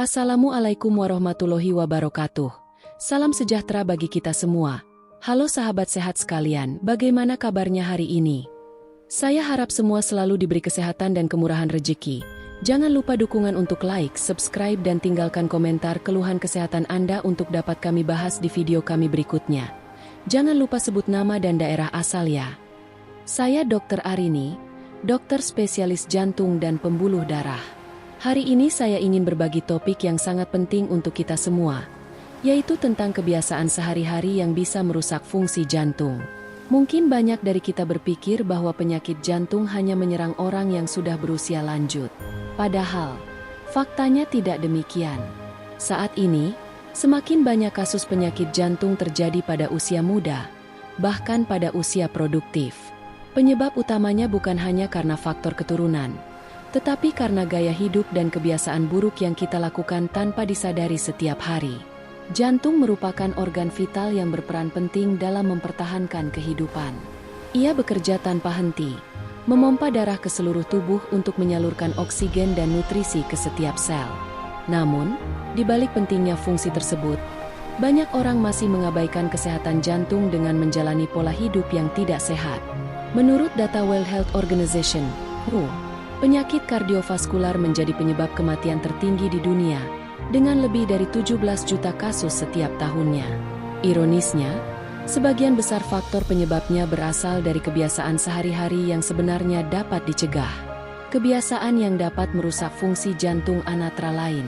Assalamualaikum warahmatullahi wabarakatuh. Salam sejahtera bagi kita semua. Halo sahabat sehat sekalian, bagaimana kabarnya hari ini? Saya harap semua selalu diberi kesehatan dan kemurahan rezeki. Jangan lupa dukungan untuk like, subscribe dan tinggalkan komentar keluhan kesehatan Anda untuk dapat kami bahas di video kami berikutnya. Jangan lupa sebut nama dan daerah asal ya. Saya Dr. Arini, dokter spesialis jantung dan pembuluh darah. Hari ini saya ingin berbagi topik yang sangat penting untuk kita semua, yaitu tentang kebiasaan sehari-hari yang bisa merusak fungsi jantung. Mungkin banyak dari kita berpikir bahwa penyakit jantung hanya menyerang orang yang sudah berusia lanjut. Padahal, faktanya tidak demikian. Saat ini, semakin banyak kasus penyakit jantung terjadi pada usia muda, bahkan pada usia produktif. Penyebab utamanya bukan hanya karena faktor keturunan, tetapi karena gaya hidup dan kebiasaan buruk yang kita lakukan tanpa disadari setiap hari. Jantung merupakan organ vital yang berperan penting dalam mempertahankan kehidupan. Ia bekerja tanpa henti, memompa darah ke seluruh tubuh untuk menyalurkan oksigen dan nutrisi ke setiap sel. Namun, di balik pentingnya fungsi tersebut, banyak orang masih mengabaikan kesehatan jantung dengan menjalani pola hidup yang tidak sehat. Menurut data World Health Organization, WHO, penyakit kardiovaskular menjadi penyebab kematian tertinggi di dunia, dengan lebih dari 17 juta kasus setiap tahunnya. Ironisnya, sebagian besar faktor penyebabnya berasal dari kebiasaan sehari-hari yang sebenarnya dapat dicegah. Kebiasaan yang dapat merusak fungsi jantung antara lain.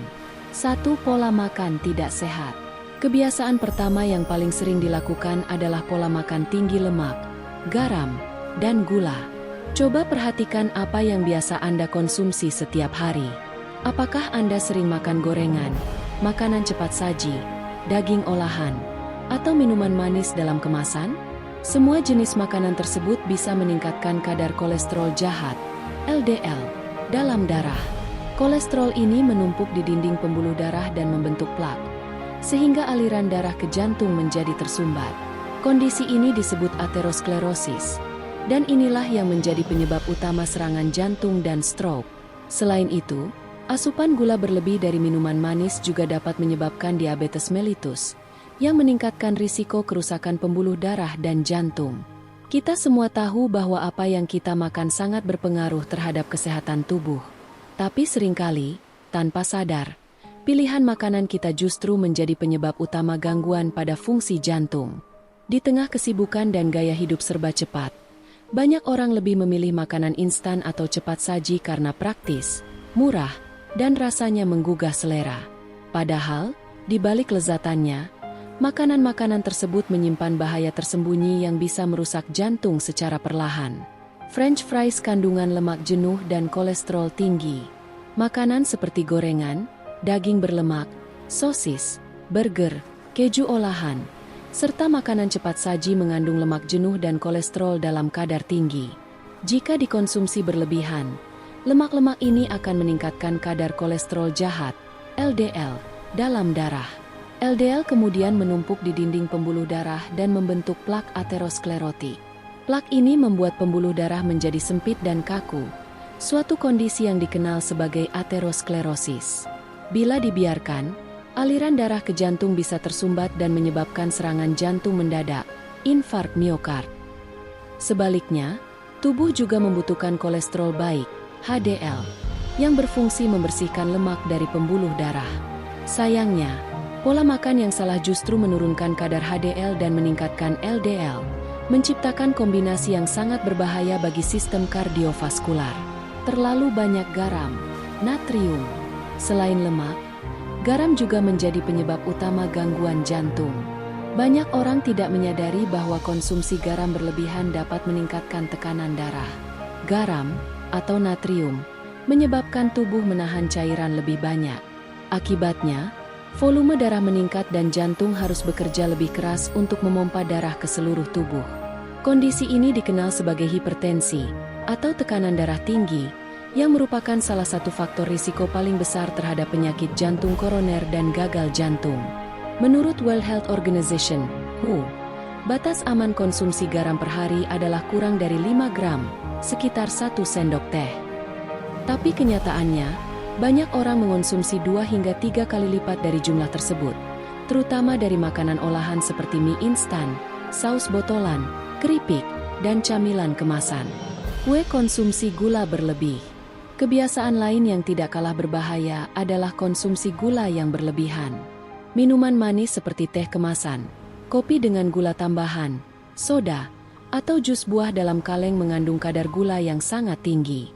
1. Pola makan tidak sehat. Kebiasaan pertama yang paling sering dilakukan adalah pola makan tinggi lemak, garam, dan gula. Coba perhatikan apa yang biasa Anda konsumsi setiap hari. Apakah Anda sering makan gorengan, makanan cepat saji, daging olahan, atau minuman manis dalam kemasan? Semua jenis makanan tersebut bisa meningkatkan kadar kolesterol jahat, LDL, dalam darah. Kolesterol ini menumpuk di dinding pembuluh darah dan membentuk plak, sehingga aliran darah ke jantung menjadi tersumbat. Kondisi ini disebut aterosklerosis. Dan inilah yang menjadi penyebab utama serangan jantung dan stroke. Selain itu, asupan gula berlebih dari minuman manis juga dapat menyebabkan diabetes mellitus, yang meningkatkan risiko kerusakan pembuluh darah dan jantung. Kita semua tahu bahwa apa yang kita makan sangat berpengaruh terhadap kesehatan tubuh. Tapi seringkali, tanpa sadar, pilihan makanan kita justru menjadi penyebab utama gangguan pada fungsi jantung. Di tengah kesibukan dan gaya hidup serba cepat, banyak orang lebih memilih makanan instan atau cepat saji karena praktis, murah, dan rasanya menggugah selera. Padahal, di balik lezatannya, makanan-makanan tersebut menyimpan bahaya tersembunyi yang bisa merusak jantung secara perlahan. French fries kandungan lemak jenuh dan kolesterol tinggi. Makanan seperti gorengan, daging berlemak, sosis, burger, keju olahan, serta makanan cepat saji mengandung lemak jenuh dan kolesterol dalam kadar tinggi. Jika dikonsumsi berlebihan, lemak-lemak ini akan meningkatkan kadar kolesterol jahat, LDL, dalam darah. LDL kemudian menumpuk di dinding pembuluh darah dan membentuk plak aterosklerotik. Plak ini membuat pembuluh darah menjadi sempit dan kaku, suatu kondisi yang dikenal sebagai aterosklerosis. Bila dibiarkan, aliran darah ke jantung bisa tersumbat dan menyebabkan serangan jantung mendadak, infark miokard. Sebaliknya, tubuh juga membutuhkan kolesterol baik, HDL, yang berfungsi membersihkan lemak dari pembuluh darah. Sayangnya, pola makan yang salah justru menurunkan kadar HDL dan meningkatkan LDL, menciptakan kombinasi yang sangat berbahaya bagi sistem kardiovaskular. Terlalu banyak garam, natrium. Selain lemak, garam juga menjadi penyebab utama gangguan jantung. Banyak orang tidak menyadari bahwa konsumsi garam berlebihan dapat meningkatkan tekanan darah. Garam, atau natrium, menyebabkan tubuh menahan cairan lebih banyak. Akibatnya, volume darah meningkat dan jantung harus bekerja lebih keras untuk memompa darah ke seluruh tubuh. Kondisi ini dikenal sebagai hipertensi, atau tekanan darah tinggi, yang merupakan salah satu faktor risiko paling besar terhadap penyakit jantung koroner dan gagal jantung. Menurut World Health Organization, WHO, batas aman konsumsi garam per hari adalah kurang dari 5 gram, sekitar 1 sendok teh. Tapi kenyataannya, Banyak orang mengonsumsi 2 hingga 3 kali lipat dari jumlah tersebut, terutama dari makanan olahan seperti mie instan, saus botolan, keripik, dan camilan kemasan. Kue konsumsi gula berlebih. Kebiasaan lain yang tidak kalah berbahaya adalah konsumsi gula yang berlebihan. Minuman manis seperti teh kemasan, kopi dengan gula tambahan, soda, atau jus buah dalam kaleng mengandung kadar gula yang sangat tinggi.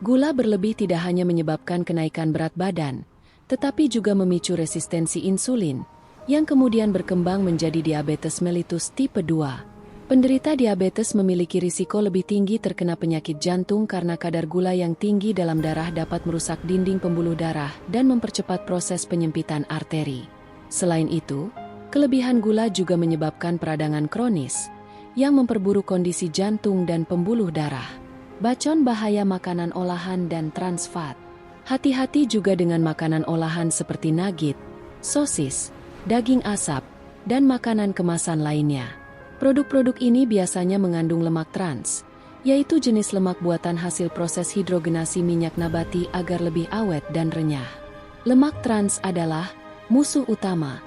Gula berlebih tidak hanya menyebabkan kenaikan berat badan, tetapi juga memicu resistensi insulin, yang kemudian berkembang menjadi diabetes mellitus tipe 2. Penderita diabetes memiliki risiko lebih tinggi terkena penyakit jantung karena kadar gula yang tinggi dalam darah dapat merusak dinding pembuluh darah dan mempercepat proses penyempitan arteri. Selain itu, kelebihan gula juga menyebabkan peradangan kronis, yang memperburuk kondisi jantung dan pembuluh darah. Bacon bahaya makanan olahan dan trans fat. Hati-hati juga dengan makanan olahan seperti nugget, sosis, daging asap, dan makanan kemasan lainnya. Produk-produk ini biasanya mengandung lemak trans, yaitu jenis lemak buatan hasil proses hidrogenasi minyak nabati agar lebih awet dan renyah. Lemak trans adalah musuh utama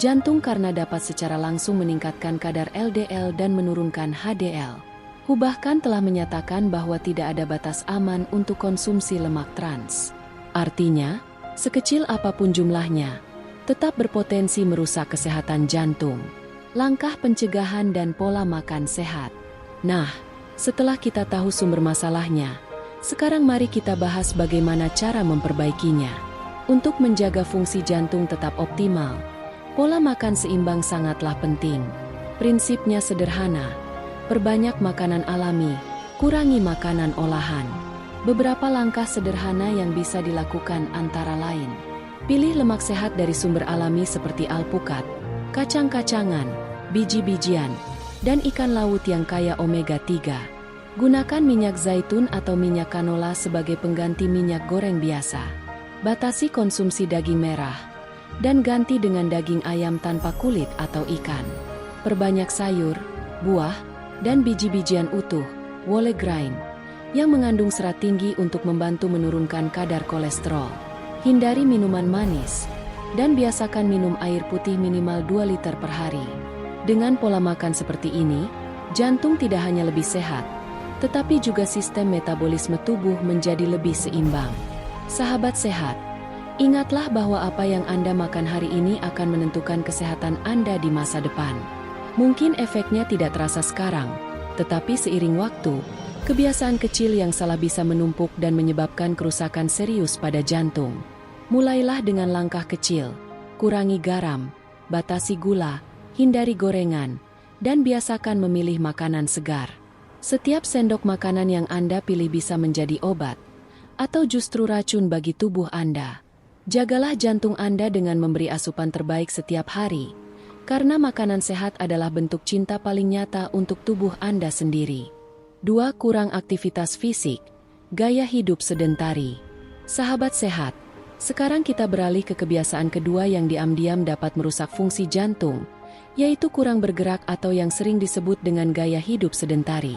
jantung karena dapat secara langsung meningkatkan kadar LDL dan menurunkan HDL. WHO bahkan telah menyatakan bahwa tidak ada batas aman untuk konsumsi lemak trans. Artinya, sekecil apapun jumlahnya, tetap berpotensi merusak kesehatan jantung. Langkah pencegahan dan pola makan sehat. Nah, setelah kita tahu sumber masalahnya, sekarang mari kita bahas bagaimana cara memperbaikinya. Untuk menjaga fungsi jantung tetap optimal, pola makan seimbang sangatlah penting. Prinsipnya sederhana, perbanyak makanan alami, kurangi makanan olahan. Beberapa langkah sederhana yang bisa dilakukan antara lain. Pilih lemak sehat dari sumber alami seperti alpukat, kacang-kacangan, biji-bijian, dan ikan laut yang kaya omega 3. Gunakan minyak zaitun atau minyak canola sebagai pengganti minyak goreng biasa. Batasi konsumsi daging merah, dan ganti dengan daging ayam tanpa kulit atau ikan. Perbanyak sayur, buah, dan biji-bijian utuh, whole grain, yang mengandung serat tinggi untuk membantu menurunkan kadar kolesterol. Hindari minuman manis, dan biasakan minum air putih minimal 2 liter per hari. Dengan pola makan seperti ini, jantung tidak hanya lebih sehat, tetapi juga sistem metabolisme tubuh menjadi lebih seimbang. Sahabat sehat, ingatlah bahwa apa yang Anda makan hari ini akan menentukan kesehatan Anda di masa depan. Mungkin efeknya tidak terasa sekarang, tetapi seiring waktu, kebiasaan kecil yang salah bisa menumpuk dan menyebabkan kerusakan serius pada jantung. Mulailah dengan langkah kecil, kurangi garam, batasi gula, hindari gorengan, dan biasakan memilih makanan segar. Setiap sendok makanan yang Anda pilih bisa menjadi obat, atau justru racun bagi tubuh Anda. Jagalah jantung Anda dengan memberi asupan terbaik setiap hari, karena makanan sehat adalah bentuk cinta paling nyata untuk tubuh Anda sendiri. 2. Kurang aktivitas fisik, gaya hidup sedentari. Sahabat sehat, sekarang kita beralih ke kebiasaan kedua yang diam-diam dapat merusak fungsi jantung, yaitu kurang bergerak atau yang sering disebut dengan gaya hidup sedentari.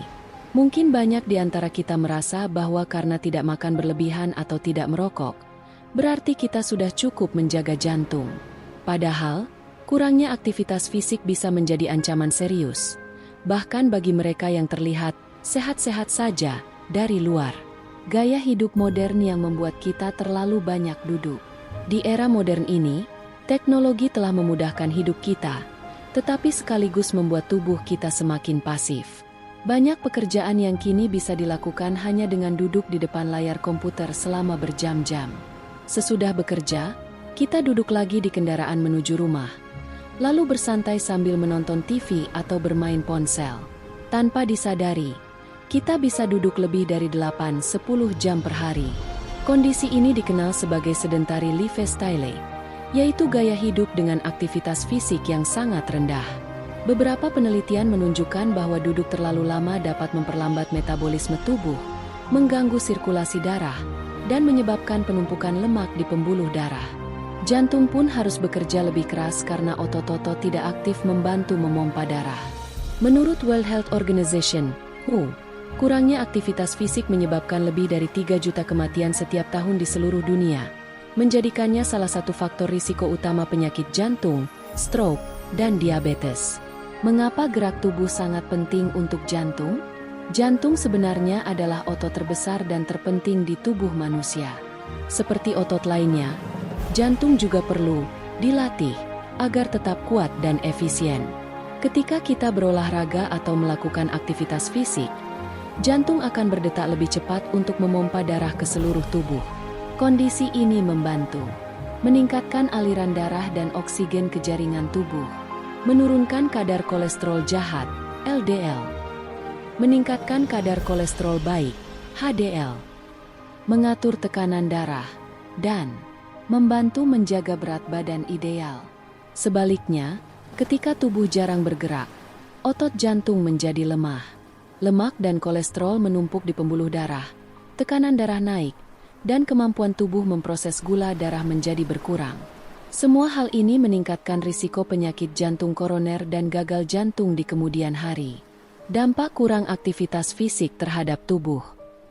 Mungkin banyak di antara kita merasa bahwa karena tidak makan berlebihan atau tidak merokok, berarti kita sudah cukup menjaga jantung. Padahal, kurangnya aktivitas fisik bisa menjadi ancaman serius, bahkan bagi mereka yang terlihat sehat-sehat saja dari luar. Gaya hidup modern yang membuat kita terlalu banyak duduk. Di era modern ini, teknologi telah memudahkan hidup kita, tetapi sekaligus membuat tubuh kita semakin pasif. Banyak pekerjaan yang kini bisa dilakukan hanya dengan duduk di depan layar komputer selama berjam-jam. Sesudah bekerja, kita duduk lagi di kendaraan menuju rumah, lalu bersantai sambil menonton TV atau bermain ponsel. Tanpa disadari, kita bisa duduk lebih dari 8-10 jam per hari. Kondisi ini dikenal sebagai sedentary lifestyle, yaitu gaya hidup dengan aktivitas fisik yang sangat rendah. Beberapa penelitian menunjukkan bahwa duduk terlalu lama dapat memperlambat metabolisme tubuh, mengganggu sirkulasi darah, dan menyebabkan penumpukan lemak di pembuluh darah. Jantung pun harus bekerja lebih keras karena otot-otot tidak aktif membantu memompa darah. Menurut World Health Organization, WHO, kurangnya aktivitas fisik menyebabkan lebih dari 3 juta kematian setiap tahun di seluruh dunia, menjadikannya salah satu faktor risiko utama penyakit jantung, stroke, dan diabetes. Mengapa gerak tubuh sangat penting untuk jantung? Jantung sebenarnya adalah otot terbesar dan terpenting di tubuh manusia. Seperti otot lainnya, jantung juga perlu dilatih agar tetap kuat dan efisien. Ketika kita berolahraga atau melakukan aktivitas fisik, jantung akan berdetak lebih cepat untuk memompa darah ke seluruh tubuh. Kondisi ini membantu meningkatkan aliran darah dan oksigen ke jaringan tubuh, menurunkan kadar kolesterol jahat, LDL, meningkatkan kadar kolesterol baik, HDL, mengatur tekanan darah, dan membantu menjaga berat badan ideal. Sebaliknya, ketika tubuh jarang bergerak, otot jantung menjadi lemah. Lemak dan kolesterol menumpuk di pembuluh darah, tekanan darah naik, dan kemampuan tubuh memproses gula darah menjadi berkurang. Semua hal ini meningkatkan risiko penyakit jantung koroner dan gagal jantung di kemudian hari. Dampak kurang aktivitas fisik terhadap tubuh.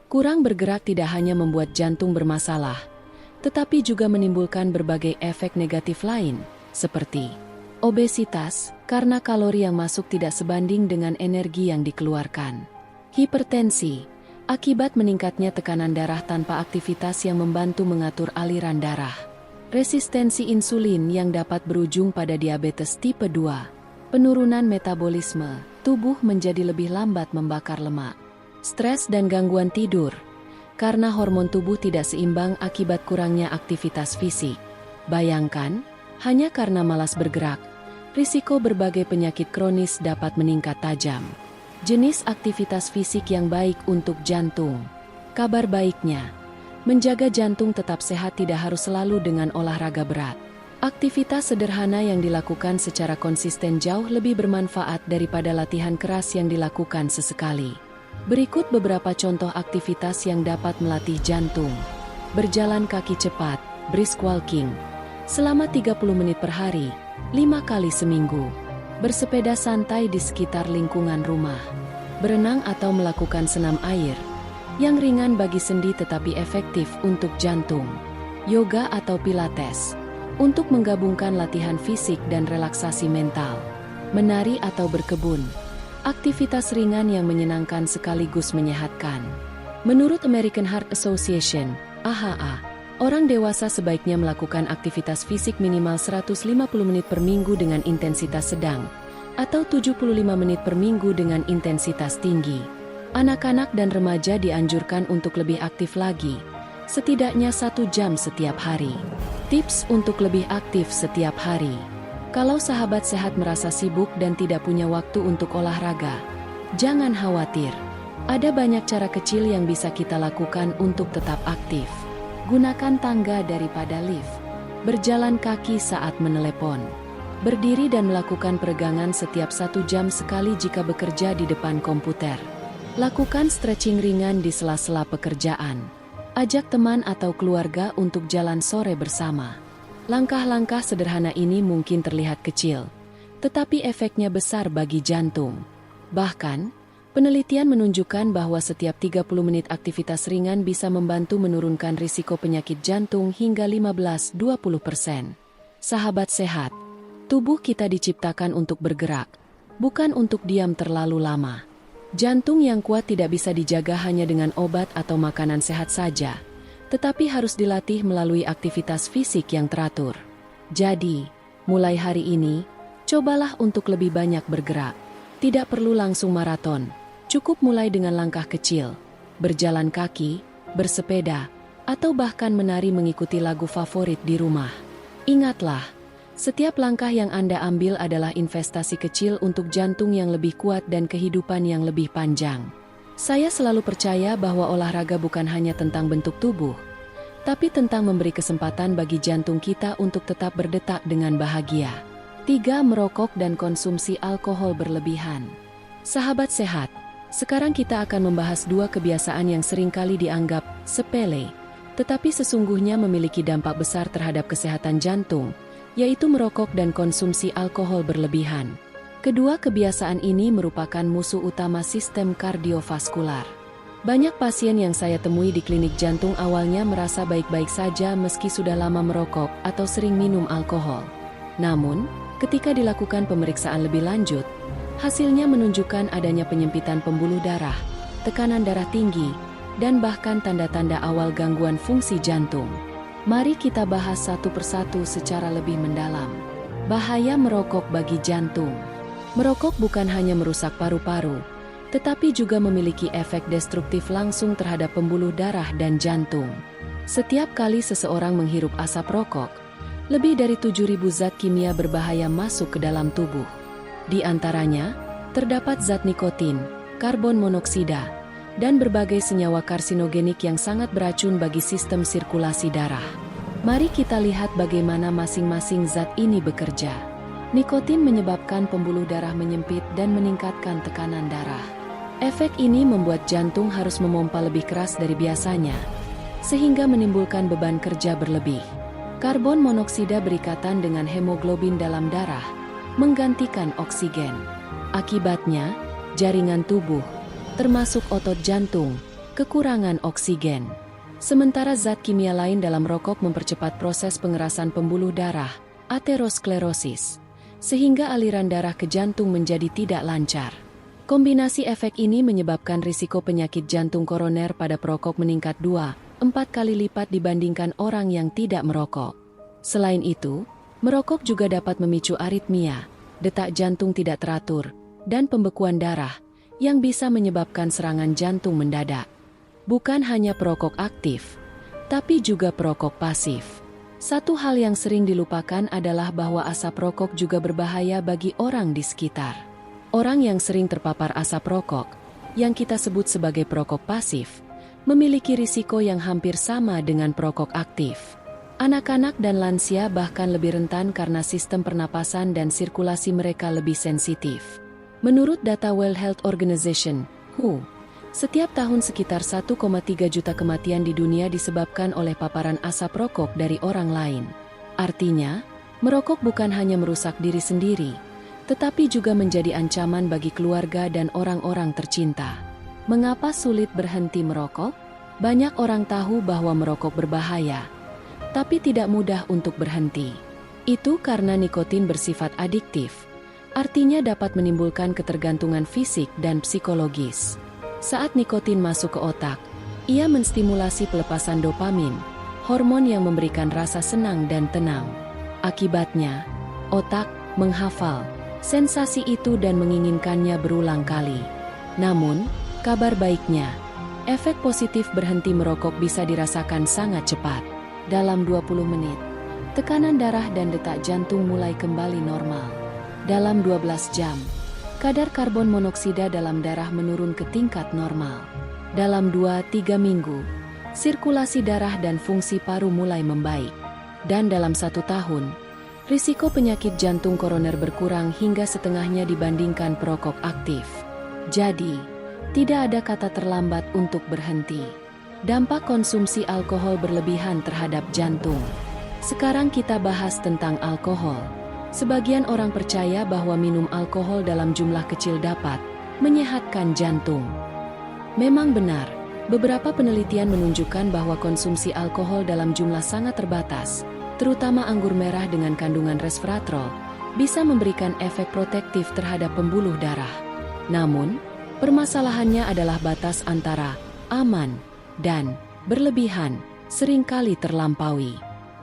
Kurang bergerak tidak hanya membuat jantung bermasalah, tetapi juga menimbulkan berbagai efek negatif lain, seperti obesitas, karena kalori yang masuk tidak sebanding dengan energi yang dikeluarkan. Hipertensi, akibat meningkatnya tekanan darah tanpa aktivitas yang membantu mengatur aliran darah. Resistensi insulin yang dapat berujung pada diabetes tipe 2. Penurunan metabolisme, tubuh menjadi lebih lambat membakar lemak. Stres dan gangguan tidur, karena hormon tubuh tidak seimbang akibat kurangnya aktivitas fisik. Bayangkan, hanya karena malas bergerak, risiko berbagai penyakit kronis dapat meningkat tajam. Jenis aktivitas fisik yang baik untuk jantung. Kabar baiknya, menjaga jantung tetap sehat tidak harus selalu dengan olahraga berat. Aktivitas sederhana yang dilakukan secara konsisten jauh lebih bermanfaat daripada latihan keras yang dilakukan sesekali. Berikut beberapa contoh aktivitas yang dapat melatih jantung. Berjalan kaki cepat, brisk walking, selama 30 menit per hari, 5 kali seminggu. Bersepeda santai di sekitar lingkungan rumah. Berenang atau melakukan senam air, yang ringan bagi sendi tetapi efektif untuk jantung. Yoga atau pilates, untuk menggabungkan latihan fisik dan relaksasi mental. Menari atau berkebun, aktivitas ringan yang menyenangkan sekaligus menyehatkan. Menurut American Heart Association, AHA, orang dewasa sebaiknya melakukan aktivitas fisik minimal 150 menit per minggu dengan intensitas sedang, atau 75 menit per minggu dengan intensitas tinggi. Anak-anak dan remaja dianjurkan untuk lebih aktif lagi, setidaknya 1 jam setiap hari. Tips untuk lebih aktif setiap hari. Kalau sahabat sehat merasa sibuk dan tidak punya waktu untuk olahraga, jangan khawatir. Ada banyak cara kecil yang bisa kita lakukan untuk tetap aktif. Gunakan tangga daripada lift. Berjalan kaki saat menelepon. Berdiri dan melakukan peregangan setiap 1 jam sekali jika bekerja di depan komputer. Lakukan stretching ringan di sela-sela pekerjaan. Ajak teman atau keluarga untuk jalan sore bersama. Langkah-langkah sederhana ini mungkin terlihat kecil, tetapi efeknya besar bagi jantung. Bahkan, penelitian menunjukkan bahwa setiap 30 menit aktivitas ringan bisa membantu menurunkan risiko penyakit jantung hingga 15-20%. Sahabat sehat, tubuh kita diciptakan untuk bergerak, bukan untuk diam terlalu lama. Jantung yang kuat tidak bisa dijaga hanya dengan obat atau makanan sehat saja, tetapi harus dilatih melalui aktivitas fisik yang teratur. Jadi, mulai hari ini, cobalah untuk lebih banyak bergerak. Tidak perlu langsung maraton, cukup mulai dengan langkah kecil, berjalan kaki, bersepeda, atau bahkan menari mengikuti lagu favorit di rumah. Ingatlah, setiap langkah yang Anda ambil adalah investasi kecil untuk jantung yang lebih kuat dan kehidupan yang lebih panjang. Saya selalu percaya bahwa olahraga bukan hanya tentang bentuk tubuh, tapi tentang memberi kesempatan bagi jantung kita untuk tetap berdetak dengan bahagia. 3. Merokok dan konsumsi alkohol berlebihan. Sahabat sehat, sekarang kita akan membahas 2 kebiasaan yang seringkali dianggap sepele, tetapi sesungguhnya memiliki dampak besar terhadap kesehatan jantung, yaitu merokok dan konsumsi alkohol berlebihan. Kedua kebiasaan ini merupakan musuh utama sistem kardiovaskular. Banyak pasien yang saya temui di klinik jantung awalnya merasa baik-baik saja meski sudah lama merokok atau sering minum alkohol. Namun, ketika dilakukan pemeriksaan lebih lanjut, hasilnya menunjukkan adanya penyempitan pembuluh darah, tekanan darah tinggi, dan bahkan tanda-tanda awal gangguan fungsi jantung. Mari kita bahas satu persatu secara lebih mendalam. Bahaya merokok bagi jantung. Merokok bukan hanya merusak paru-paru, tetapi juga memiliki efek destruktif langsung terhadap pembuluh darah dan jantung. Setiap kali seseorang menghirup asap rokok, lebih dari 7.000 zat kimia berbahaya masuk ke dalam tubuh. Di antaranya, terdapat zat nikotin, karbon monoksida, dan berbagai senyawa karsinogenik yang sangat beracun bagi sistem sirkulasi darah. Mari kita lihat bagaimana masing-masing zat ini bekerja. Nikotin menyebabkan pembuluh darah menyempit dan meningkatkan tekanan darah. Efek ini membuat jantung harus memompa lebih keras dari biasanya, sehingga menimbulkan beban kerja berlebih. Karbon monoksida berikatan dengan hemoglobin dalam darah, menggantikan oksigen. Akibatnya, jaringan tubuh, termasuk otot jantung, kekurangan oksigen. Sementara zat kimia lain dalam rokok mempercepat proses pengerasan pembuluh darah, aterosklerosis, sehingga aliran darah ke jantung menjadi tidak lancar. Kombinasi efek ini menyebabkan risiko penyakit jantung koroner pada perokok meningkat 2-4 kali lipat dibandingkan orang yang tidak merokok. Selain itu, merokok juga dapat memicu aritmia, detak jantung tidak teratur, dan pembekuan darah, yang bisa menyebabkan serangan jantung mendadak. Bukan hanya perokok aktif, tapi juga perokok pasif. Satu hal yang sering dilupakan adalah bahwa asap rokok juga berbahaya bagi orang di sekitar. Orang yang sering terpapar asap rokok, yang kita sebut sebagai perokok pasif, memiliki risiko yang hampir sama dengan perokok aktif. Anak-anak dan lansia bahkan lebih rentan karena sistem pernapasan dan sirkulasi mereka lebih sensitif. Menurut data World Health Organization, WHO, setiap tahun sekitar 1,3 juta kematian di dunia disebabkan oleh paparan asap rokok dari orang lain. Artinya, merokok bukan hanya merusak diri sendiri, tetapi juga menjadi ancaman bagi keluarga dan orang-orang tercinta. Mengapa sulit berhenti merokok? Banyak orang tahu bahwa merokok berbahaya, tapi tidak mudah untuk berhenti. Itu karena nikotin bersifat adiktif, artinya dapat menimbulkan ketergantungan fisik dan psikologis. Saat nikotin masuk ke otak, ia menstimulasi pelepasan dopamin, hormon yang memberikan rasa senang dan tenang. Akibatnya, otak menghafal sensasi itu dan menginginkannya berulang kali. Namun, kabar baiknya, efek positif berhenti merokok bisa dirasakan sangat cepat. Dalam 20 menit, tekanan darah dan detak jantung mulai kembali normal. Dalam 12 jam, kadar karbon monoksida dalam darah menurun ke tingkat normal. Dalam 2-3 minggu, sirkulasi darah dan fungsi paru mulai membaik. Dan dalam 1 tahun, risiko penyakit jantung koroner berkurang hingga setengahnya dibandingkan perokok aktif. Jadi, tidak ada kata terlambat untuk berhenti. Dampak konsumsi alkohol berlebihan terhadap jantung. Sekarang kita bahas tentang alkohol. Sebagian orang percaya bahwa minum alkohol dalam jumlah kecil dapat menyehatkan jantung. Memang benar, beberapa penelitian menunjukkan bahwa konsumsi alkohol dalam jumlah sangat terbatas, terutama anggur merah dengan kandungan resveratrol, bisa memberikan efek protektif terhadap pembuluh darah. Namun, permasalahannya adalah batas antara aman dan berlebihan, seringkali terlampaui.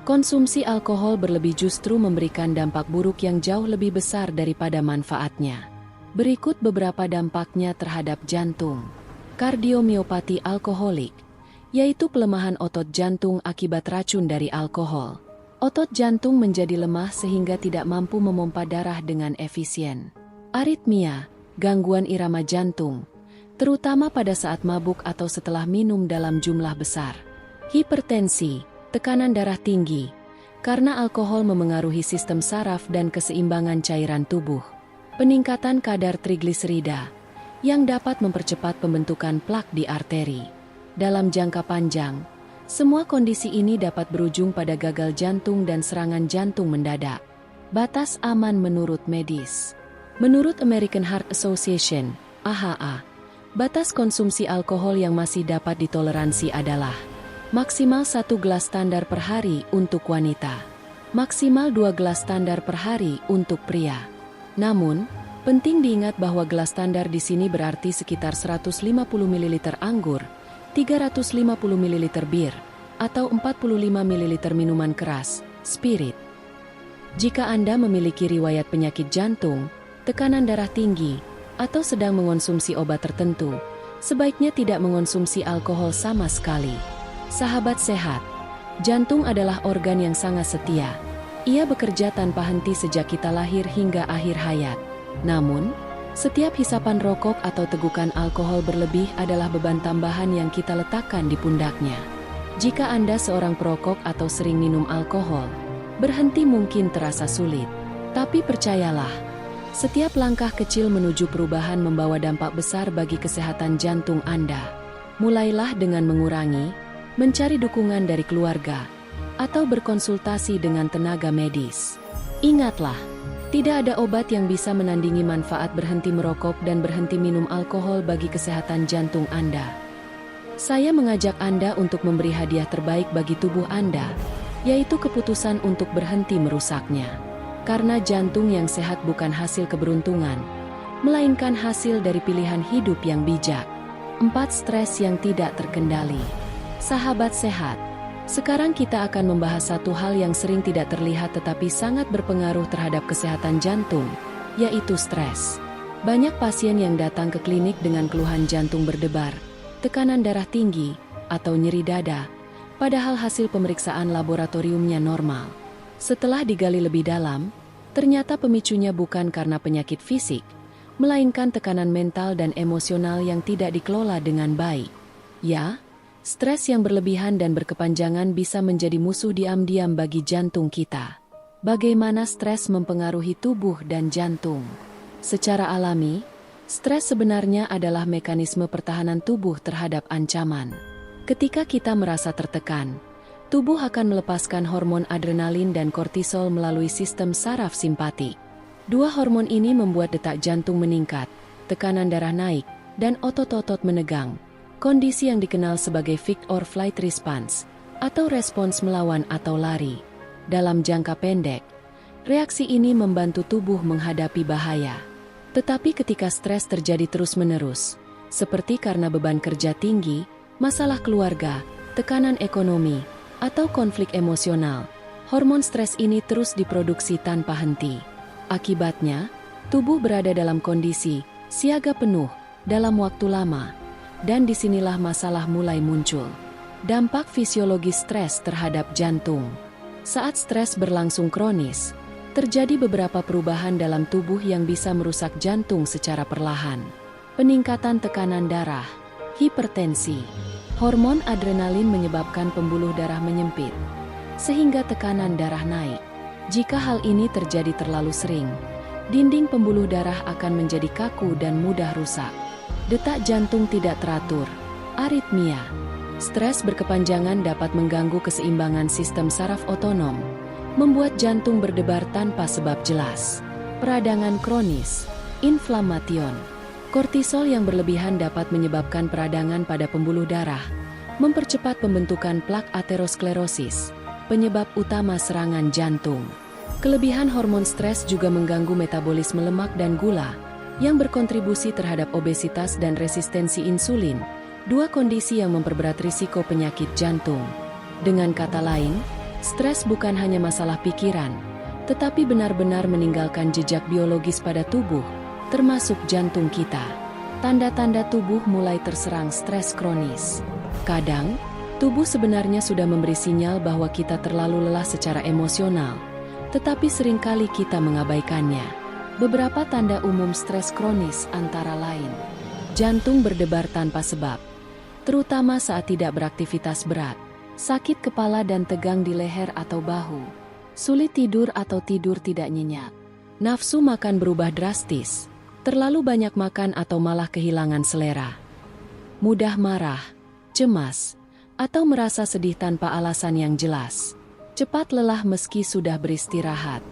Konsumsi alkohol berlebih justru memberikan dampak buruk yang jauh lebih besar daripada manfaatnya. Berikut beberapa dampaknya terhadap jantung. Kardiomiopati alkoholik, yaitu pelemahan otot jantung akibat racun dari alkohol. Otot jantung menjadi lemah sehingga tidak mampu memompa darah dengan efisien. Aritmia, gangguan irama jantung, terutama pada saat mabuk atau setelah minum dalam jumlah besar. Hipertensi, tekanan darah tinggi, karena alkohol memengaruhi sistem saraf dan keseimbangan cairan tubuh. Peningkatan kadar trigliserida, yang dapat mempercepat pembentukan plak di arteri. Dalam jangka panjang, semua kondisi ini dapat berujung pada gagal jantung dan serangan jantung mendadak. Batas aman menurut medis. Menurut American Heart Association, AHA, Batas konsumsi alkohol yang masih dapat ditoleransi adalah maksimal 1 gelas standar per hari untuk wanita, maksimal 2 gelas standar per hari untuk pria. Namun, penting diingat bahwa gelas standar di sini berarti sekitar 150 ml anggur, 350 ml bir, atau 45 ml minuman keras, spirit. Jika Anda memiliki riwayat penyakit jantung, tekanan darah tinggi, atau sedang mengonsumsi obat tertentu, sebaiknya tidak mengonsumsi alkohol sama sekali. Sahabat sehat, jantung adalah organ yang sangat setia. Ia bekerja tanpa henti sejak kita lahir hingga akhir hayat. Namun, setiap hisapan rokok atau tegukan alkohol berlebih adalah beban tambahan yang kita letakkan di pundaknya. Jika Anda seorang perokok atau sering minum alkohol, berhenti mungkin terasa sulit. Tapi percayalah, setiap langkah kecil menuju perubahan membawa dampak besar bagi kesehatan jantung Anda. Mulailah dengan mengurangi, mencari dukungan dari keluarga, atau berkonsultasi dengan tenaga medis. Ingatlah, tidak ada obat yang bisa menandingi manfaat berhenti merokok dan berhenti minum alkohol bagi kesehatan jantung Anda. Saya mengajak Anda untuk memberi hadiah terbaik bagi tubuh Anda, yaitu keputusan untuk berhenti merusaknya. Karena jantung yang sehat bukan hasil keberuntungan, melainkan hasil dari pilihan hidup yang bijak. 4. Stres yang tidak terkendali. Sahabat sehat, sekarang kita akan membahas satu hal yang sering tidak terlihat tetapi sangat berpengaruh terhadap kesehatan jantung, yaitu stres. Banyak pasien yang datang ke klinik dengan keluhan jantung berdebar, tekanan darah tinggi, atau nyeri dada, padahal hasil pemeriksaan laboratoriumnya normal. Setelah digali lebih dalam, ternyata pemicunya bukan karena penyakit fisik, melainkan tekanan mental dan emosional yang tidak dikelola dengan baik. Ya, stres yang berlebihan dan berkepanjangan bisa menjadi musuh diam-diam bagi jantung kita. Bagaimana stres mempengaruhi tubuh dan jantung? Secara alami, stres sebenarnya adalah mekanisme pertahanan tubuh terhadap ancaman. Ketika kita merasa tertekan, tubuh akan melepaskan hormon adrenalin dan kortisol melalui sistem saraf simpatik. Dua hormon ini membuat detak jantung meningkat, tekanan darah naik, dan otot-otot menegang. Kondisi yang dikenal sebagai fight or flight response, atau respons melawan atau lari. Dalam jangka pendek, reaksi ini membantu tubuh menghadapi bahaya. Tetapi ketika stres terjadi terus-menerus, seperti karena beban kerja tinggi, masalah keluarga, tekanan ekonomi, atau konflik emosional, hormon stres ini terus diproduksi tanpa henti. Akibatnya, tubuh berada dalam kondisi siaga penuh dalam waktu lama. Dan disinilah masalah mulai muncul. Dampak fisiologis stres terhadap jantung. Saat stres berlangsung kronis, terjadi beberapa perubahan dalam tubuh yang bisa merusak jantung secara perlahan. Peningkatan tekanan darah, hipertensi. Hormon adrenalin menyebabkan pembuluh darah menyempit, sehingga tekanan darah naik. Jika hal ini terjadi terlalu sering, dinding pembuluh darah akan menjadi kaku dan mudah rusak. Detak jantung tidak teratur, aritmia. Stres berkepanjangan dapat mengganggu keseimbangan sistem saraf otonom, membuat jantung berdebar tanpa sebab jelas. Peradangan kronis, inflamation. Kortisol yang berlebihan dapat menyebabkan peradangan pada pembuluh darah, mempercepat pembentukan plak aterosklerosis, penyebab utama serangan jantung. Kelebihan hormon stres juga mengganggu metabolisme lemak dan gula, yang berkontribusi terhadap obesitas dan resistensi insulin, dua kondisi yang memperberat risiko penyakit jantung. Dengan kata lain, stres bukan hanya masalah pikiran, tetapi benar-benar meninggalkan jejak biologis pada tubuh, termasuk jantung kita. Tanda-tanda tubuh mulai terserang stres kronis. Kadang, tubuh sebenarnya sudah memberi sinyal bahwa kita terlalu lelah secara emosional, tetapi seringkali kita mengabaikannya. Beberapa tanda umum stres kronis antara lain: jantung berdebar tanpa sebab, terutama saat tidak beraktivitas berat, sakit kepala dan tegang di leher atau bahu, sulit tidur atau tidur tidak nyenyak, nafsu makan berubah drastis, terlalu banyak makan atau malah kehilangan selera, mudah marah, cemas, atau merasa sedih tanpa alasan yang jelas, cepat lelah meski sudah beristirahat.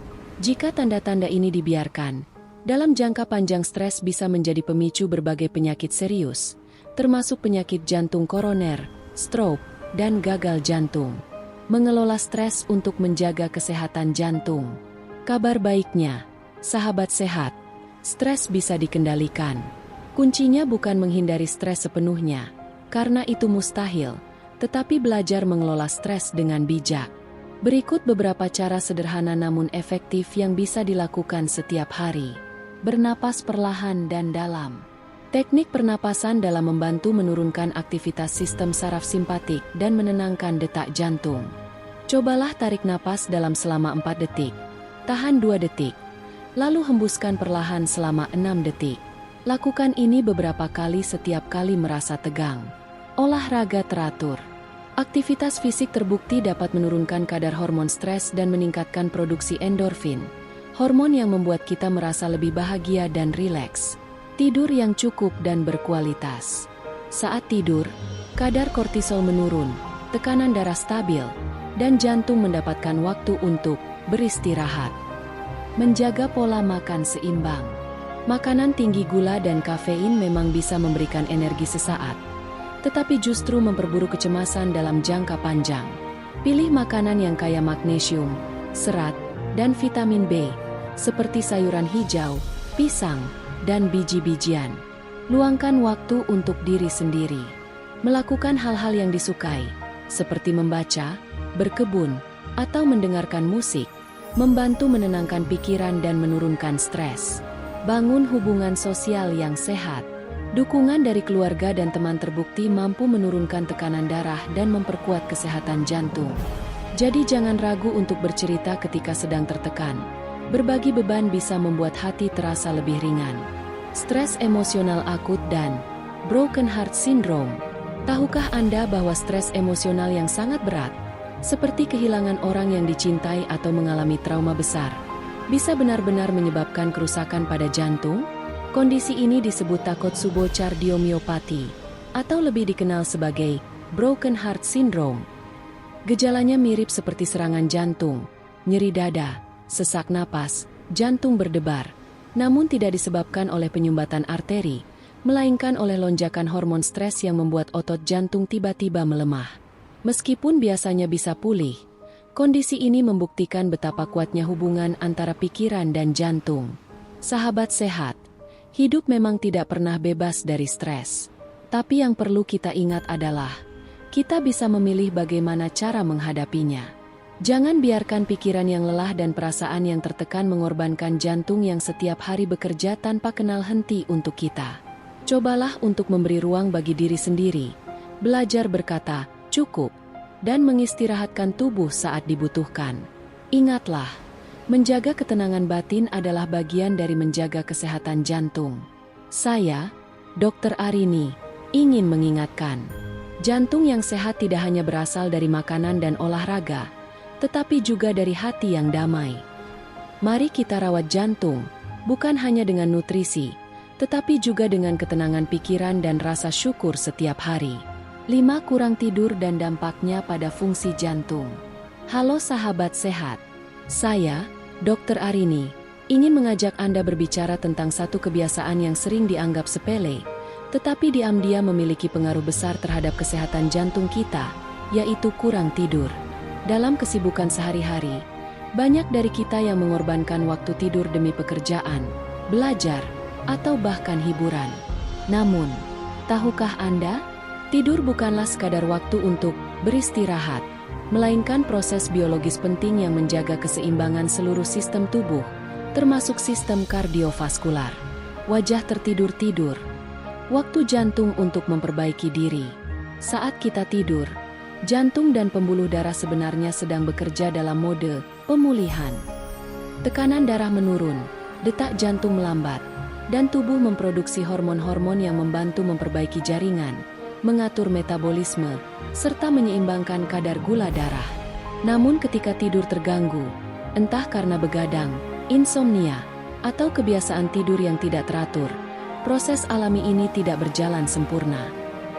Jika tanda-tanda ini dibiarkan, Dalam jangka panjang stres bisa menjadi pemicu berbagai penyakit serius, termasuk penyakit jantung koroner, stroke, dan gagal jantung. Mengelola stres untuk menjaga kesehatan jantung. Kabar baiknya, sahabat sehat, stres bisa dikendalikan. Kuncinya bukan menghindari stres sepenuhnya, karena itu mustahil, tetapi belajar mengelola stres dengan bijak. Berikut beberapa cara sederhana namun efektif yang bisa dilakukan setiap hari. Bernapas perlahan dan dalam. Teknik pernapasan dalam membantu menurunkan aktivitas sistem saraf simpatik dan menenangkan detak jantung. Cobalah tarik napas dalam selama 4 detik. Tahan 2 detik. Lalu hembuskan perlahan selama 6 detik. Lakukan ini beberapa kali setiap kali merasa tegang. Olahraga teratur. Aktivitas fisik terbukti dapat menurunkan kadar hormon stres dan meningkatkan produksi endorfin, hormon yang membuat kita merasa lebih bahagia dan rileks. Tidur yang cukup dan berkualitas. Saat tidur, kadar kortisol menurun, tekanan darah stabil, dan jantung mendapatkan waktu untuk beristirahat. Menjaga pola makan seimbang. Makanan tinggi gula dan kafein memang bisa memberikan energi sesaat, tetapi justru memperburuk kecemasan dalam jangka panjang. Pilih makanan yang kaya magnesium, serat, dan vitamin B, seperti sayuran hijau, pisang, dan biji-bijian. Luangkan waktu untuk diri sendiri. Melakukan hal-hal yang disukai, seperti membaca, berkebun, atau mendengarkan musik, membantu menenangkan pikiran dan menurunkan stres. Bangun hubungan sosial yang sehat. Dukungan dari keluarga dan teman terbukti mampu menurunkan tekanan darah dan memperkuat kesehatan jantung. Jadi jangan ragu untuk bercerita ketika sedang tertekan. Berbagi beban bisa membuat hati terasa lebih ringan. Stres emosional akut dan broken heart syndrome. Tahukah Anda bahwa stres emosional yang sangat berat, seperti kehilangan orang yang dicintai atau mengalami trauma besar, bisa benar-benar menyebabkan kerusakan pada jantung? Kondisi ini disebut Takotsubo cardiomyopathy, atau lebih dikenal sebagai broken heart syndrome. Gejalanya mirip seperti serangan jantung, nyeri dada, sesak napas, jantung berdebar, namun tidak disebabkan oleh penyumbatan arteri, melainkan oleh lonjakan hormon stres yang membuat otot jantung tiba-tiba melemah. Meskipun biasanya bisa pulih, kondisi ini membuktikan betapa kuatnya hubungan antara pikiran dan jantung. Sahabat sehat, hidup memang tidak pernah bebas dari stres. Tapi yang perlu kita ingat adalah, kita bisa memilih bagaimana cara menghadapinya. Jangan biarkan pikiran yang lelah dan perasaan yang tertekan mengorbankan jantung yang setiap hari bekerja tanpa kenal henti untuk kita. Cobalah untuk memberi ruang bagi diri sendiri, belajar berkata, cukup, dan mengistirahatkan tubuh saat dibutuhkan. Ingatlah, menjaga ketenangan batin adalah bagian dari menjaga kesehatan jantung. Saya, Dr. Arini, ingin mengingatkan, jantung yang sehat tidak hanya berasal dari makanan dan olahraga, tetapi juga dari hati yang damai. Mari kita rawat jantung, bukan hanya dengan nutrisi, tetapi juga dengan ketenangan pikiran dan rasa syukur setiap hari. 5. Kurang tidur dan dampaknya pada fungsi jantung. Halo sahabat sehat, saya, Dr. Arini, ingin mengajak Anda berbicara tentang satu kebiasaan yang sering dianggap sepele, tetapi diam-diam memiliki pengaruh besar terhadap kesehatan jantung kita, yaitu kurang tidur. Dalam kesibukan sehari-hari, banyak dari kita yang mengorbankan waktu tidur demi pekerjaan, belajar, atau bahkan hiburan. Namun, tahukah Anda, tidur bukanlah sekadar waktu untuk beristirahat, melainkan proses biologis penting yang menjaga keseimbangan seluruh sistem tubuh, termasuk sistem kardiovaskular. Wajah tertidur-tidur. Waktu jantung untuk memperbaiki diri. Saat kita tidur, jantung dan pembuluh darah sebenarnya sedang bekerja dalam mode pemulihan. Tekanan darah menurun, detak jantung melambat, dan tubuh memproduksi hormon-hormon yang membantu memperbaiki jaringan, mengatur metabolisme, serta menyeimbangkan kadar gula darah. Namun ketika tidur terganggu, entah karena begadang, insomnia, atau kebiasaan tidur yang tidak teratur, proses alami ini tidak berjalan sempurna.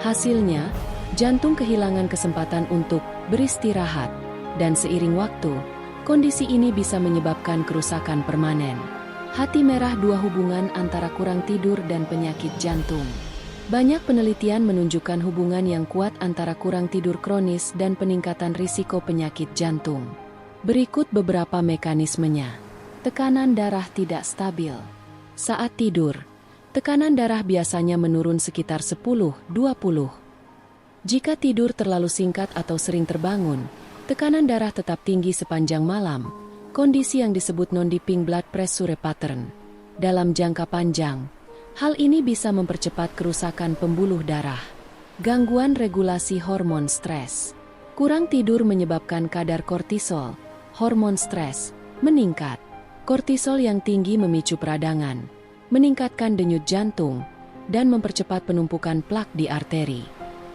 Hasilnya, jantung kehilangan kesempatan untuk beristirahat, dan seiring waktu, kondisi ini bisa menyebabkan kerusakan permanen. Hati merah, dua hubungan antara kurang tidur dan penyakit jantung. Banyak penelitian menunjukkan hubungan yang kuat antara kurang tidur kronis dan peningkatan risiko penyakit jantung. Berikut beberapa mekanismenya. Tekanan darah tidak stabil. Saat tidur, tekanan darah biasanya menurun sekitar 10-20. Jika tidur terlalu singkat atau sering terbangun, tekanan darah tetap tinggi sepanjang malam, kondisi yang disebut non-dipping blood pressure pattern. Dalam jangka panjang, hal ini bisa mempercepat kerusakan pembuluh darah. Gangguan regulasi hormon stres. Kurang tidur menyebabkan kadar kortisol, hormon stres, meningkat. Kortisol yang tinggi memicu peradangan, meningkatkan denyut jantung, dan mempercepat penumpukan plak di arteri.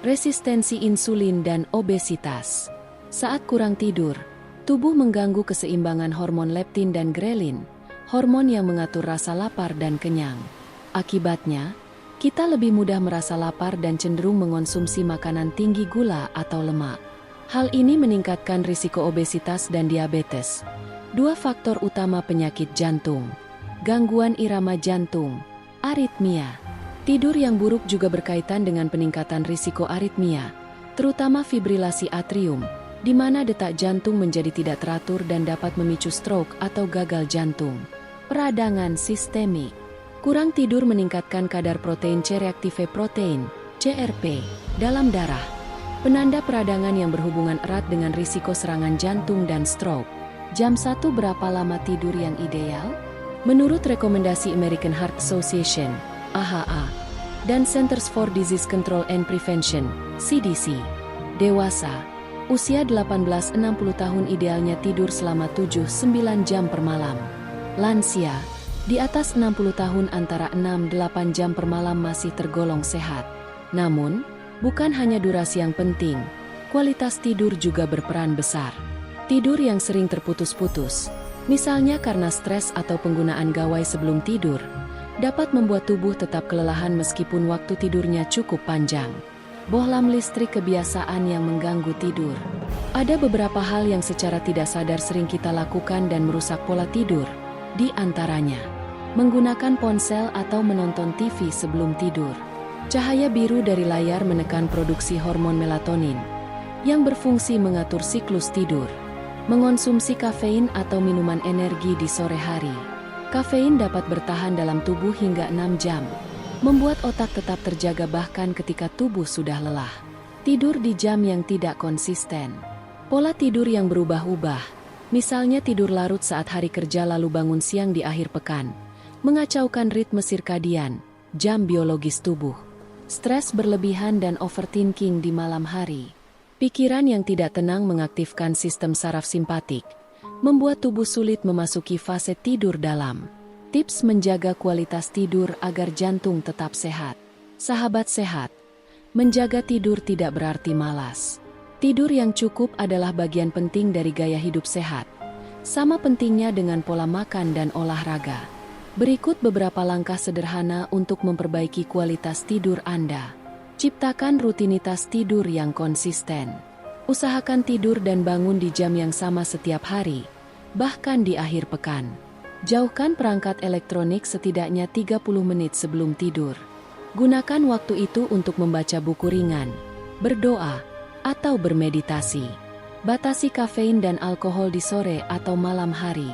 Resistensi insulin dan obesitas. Saat kurang tidur, tubuh mengganggu keseimbangan hormon leptin dan grelin, hormon yang mengatur rasa lapar dan kenyang. Akibatnya, kita lebih mudah merasa lapar dan cenderung mengonsumsi makanan tinggi gula atau lemak. Hal ini meningkatkan risiko obesitas dan diabetes. Dua faktor utama penyakit jantung. Gangguan irama jantung, aritmia. Tidur yang buruk juga berkaitan dengan peningkatan risiko aritmia, terutama fibrilasi atrium, di mana detak jantung menjadi tidak teratur dan dapat memicu stroke atau gagal jantung. Peradangan sistemik. Kurang tidur meningkatkan kadar protein C-reaktive protein, CRP, dalam darah. Penanda peradangan yang berhubungan erat dengan risiko serangan jantung dan stroke. Jam 1 berapa lama tidur yang ideal? Menurut rekomendasi American Heart Association, AHA, dan Centers for Disease Control and Prevention, CDC, dewasa, usia 18-60 tahun idealnya tidur selama 7-9 jam per malam. Lansia, di atas 60 tahun antara 6-8 jam per malam masih tergolong sehat. Namun, bukan hanya durasi yang penting, kualitas tidur juga berperan besar. Tidur yang sering terputus-putus, misalnya karena stres atau penggunaan gawai sebelum tidur, dapat membuat tubuh tetap kelelahan meskipun waktu tidurnya cukup panjang. Bohlam listrik, kebiasaan yang mengganggu tidur. Ada beberapa hal yang secara tidak sadar sering kita lakukan dan merusak pola tidur. Di antaranya, menggunakan ponsel atau menonton TV sebelum tidur. Cahaya biru dari layar menekan produksi hormon melatonin, yang berfungsi mengatur siklus tidur. Mengonsumsi kafein atau minuman energi di sore hari. Kafein dapat bertahan dalam tubuh hingga 6 jam, membuat otak tetap terjaga bahkan ketika tubuh sudah lelah. Tidur di jam yang tidak konsisten. Pola tidur yang berubah-ubah. Misalnya tidur larut saat hari kerja lalu bangun siang di akhir pekan, mengacaukan ritme sirkadian, jam biologis tubuh. Stres berlebihan dan overthinking di malam hari. Pikiran yang tidak tenang mengaktifkan sistem saraf simpatik, membuat tubuh sulit memasuki fase tidur dalam. Tips menjaga kualitas tidur agar jantung tetap sehat. Sahabat sehat, menjaga tidur tidak berarti malas. Tidur yang cukup adalah bagian penting dari gaya hidup sehat. Sama pentingnya dengan pola makan dan olahraga. Berikut beberapa langkah sederhana untuk memperbaiki kualitas tidur Anda. Ciptakan rutinitas tidur yang konsisten. Usahakan tidur dan bangun di jam yang sama setiap hari, bahkan di akhir pekan. Jauhkan perangkat elektronik setidaknya 30 menit sebelum tidur. Gunakan waktu itu untuk membaca buku ringan, berdoa, atau bermeditasi. Batasi kafein dan alkohol di sore atau malam hari.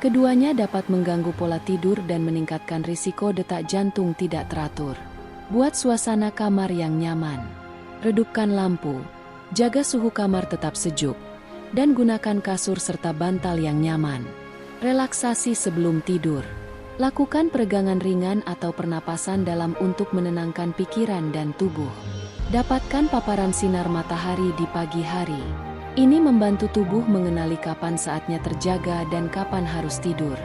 Keduanya dapat mengganggu pola tidur dan meningkatkan risiko detak jantung tidak teratur. Buat suasana kamar yang nyaman. Redupkan lampu, jaga suhu kamar tetap sejuk, dan gunakan kasur serta bantal yang nyaman. Relaksasi sebelum tidur. Lakukan peregangan ringan atau pernapasan dalam untuk menenangkan pikiran dan tubuh. Dapatkan paparan sinar matahari di pagi hari. Ini membantu tubuh mengenali kapan saatnya terjaga dan kapan harus tidur.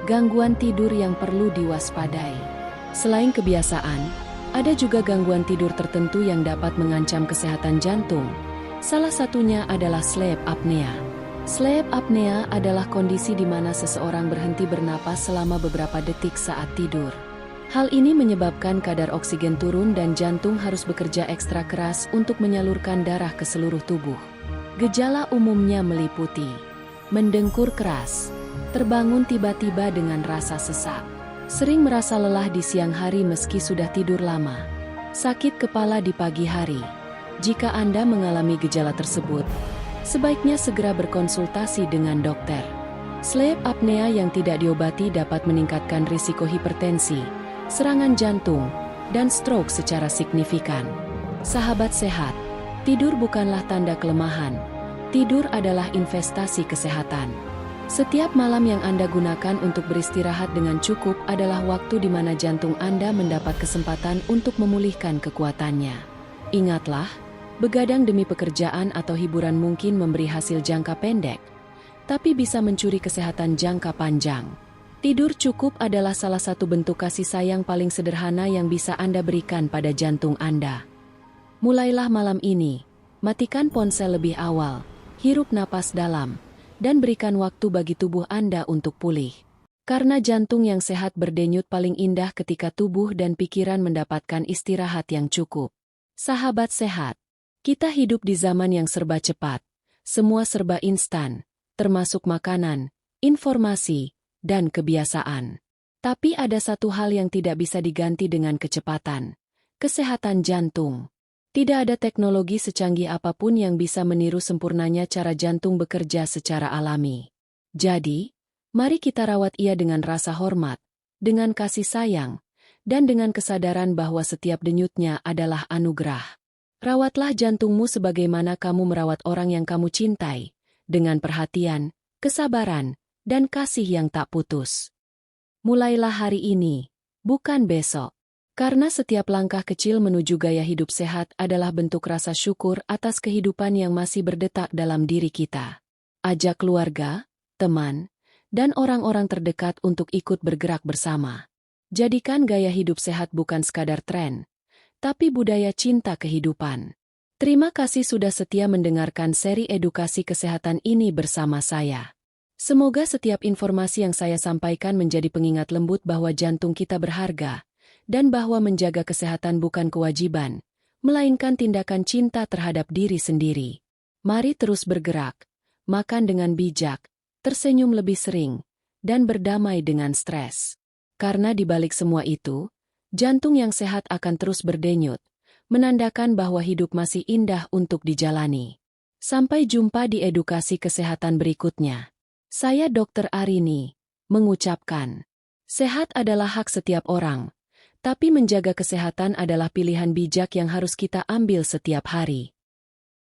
Gangguan tidur yang perlu diwaspadai. Selain kebiasaan, ada juga gangguan tidur tertentu yang dapat mengancam kesehatan jantung. Salah satunya adalah sleep apnea. Sleep apnea adalah kondisi di mana seseorang berhenti bernapas selama beberapa detik saat tidur. Hal ini menyebabkan kadar oksigen turun dan jantung harus bekerja ekstra keras untuk menyalurkan darah ke seluruh tubuh. Gejala umumnya meliputi mendengkur keras, Terbangun tiba-tiba dengan rasa sesak. Sering merasa lelah di siang hari meski sudah tidur lama. Sakit kepala di pagi hari. Jika Anda mengalami gejala tersebut, sebaiknya segera berkonsultasi dengan dokter. Sleep apnea yang tidak diobati dapat meningkatkan risiko hipertensi, serangan jantung, dan stroke secara signifikan. Sahabat sehat, tidur bukanlah tanda kelemahan. Tidur adalah investasi kesehatan. Setiap malam yang Anda gunakan untuk beristirahat dengan cukup adalah waktu di mana jantung Anda mendapat kesempatan untuk memulihkan kekuatannya. Ingatlah, begadang demi pekerjaan atau hiburan mungkin memberi hasil jangka pendek, tapi bisa mencuri kesehatan jangka panjang. Tidur cukup adalah salah satu bentuk kasih sayang paling sederhana yang bisa Anda berikan pada jantung Anda. Mulailah malam ini, matikan ponsel lebih awal, hirup napas dalam, dan berikan waktu bagi tubuh Anda untuk pulih. Karena jantung yang sehat berdenyut paling indah ketika tubuh dan pikiran mendapatkan istirahat yang cukup. Sahabat sehat, kita hidup di zaman yang serba cepat, semua serba instan, termasuk makanan, informasi, dan kebiasaan. Tapi ada satu hal yang tidak bisa diganti dengan kecepatan: kesehatan jantung. Tidak ada teknologi secanggih apapun yang bisa meniru sempurnanya cara jantung bekerja secara alami. Jadi, mari kita rawat ia dengan rasa hormat, dengan kasih sayang, dan dengan kesadaran bahwa setiap denyutnya adalah anugerah. Rawatlah jantungmu sebagaimana kamu merawat orang yang kamu cintai, dengan perhatian, kesabaran, dan kasih yang tak putus. Mulailah hari ini, bukan besok. Karena setiap langkah kecil menuju gaya hidup sehat adalah bentuk rasa syukur atas kehidupan yang masih berdetak dalam diri kita. Ajak keluarga, teman, dan orang-orang terdekat untuk ikut bergerak bersama. Jadikan gaya hidup sehat bukan sekadar tren, tapi budaya cinta kehidupan. Terima kasih sudah setia mendengarkan seri edukasi kesehatan ini bersama saya. Semoga setiap informasi yang saya sampaikan menjadi pengingat lembut bahwa jantung kita berharga, dan bahwa menjaga kesehatan bukan kewajiban, melainkan tindakan cinta terhadap diri sendiri. Mari terus bergerak, makan dengan bijak, tersenyum lebih sering, dan berdamai dengan stres. Karena di balik semua itu, jantung yang sehat akan terus berdenyut, menandakan bahwa hidup masih indah untuk dijalani. Sampai jumpa di edukasi kesehatan berikutnya. Saya Dr. Arini, mengucapkan, sehat adalah hak setiap orang. Tapi menjaga kesehatan adalah pilihan bijak yang harus kita ambil setiap hari.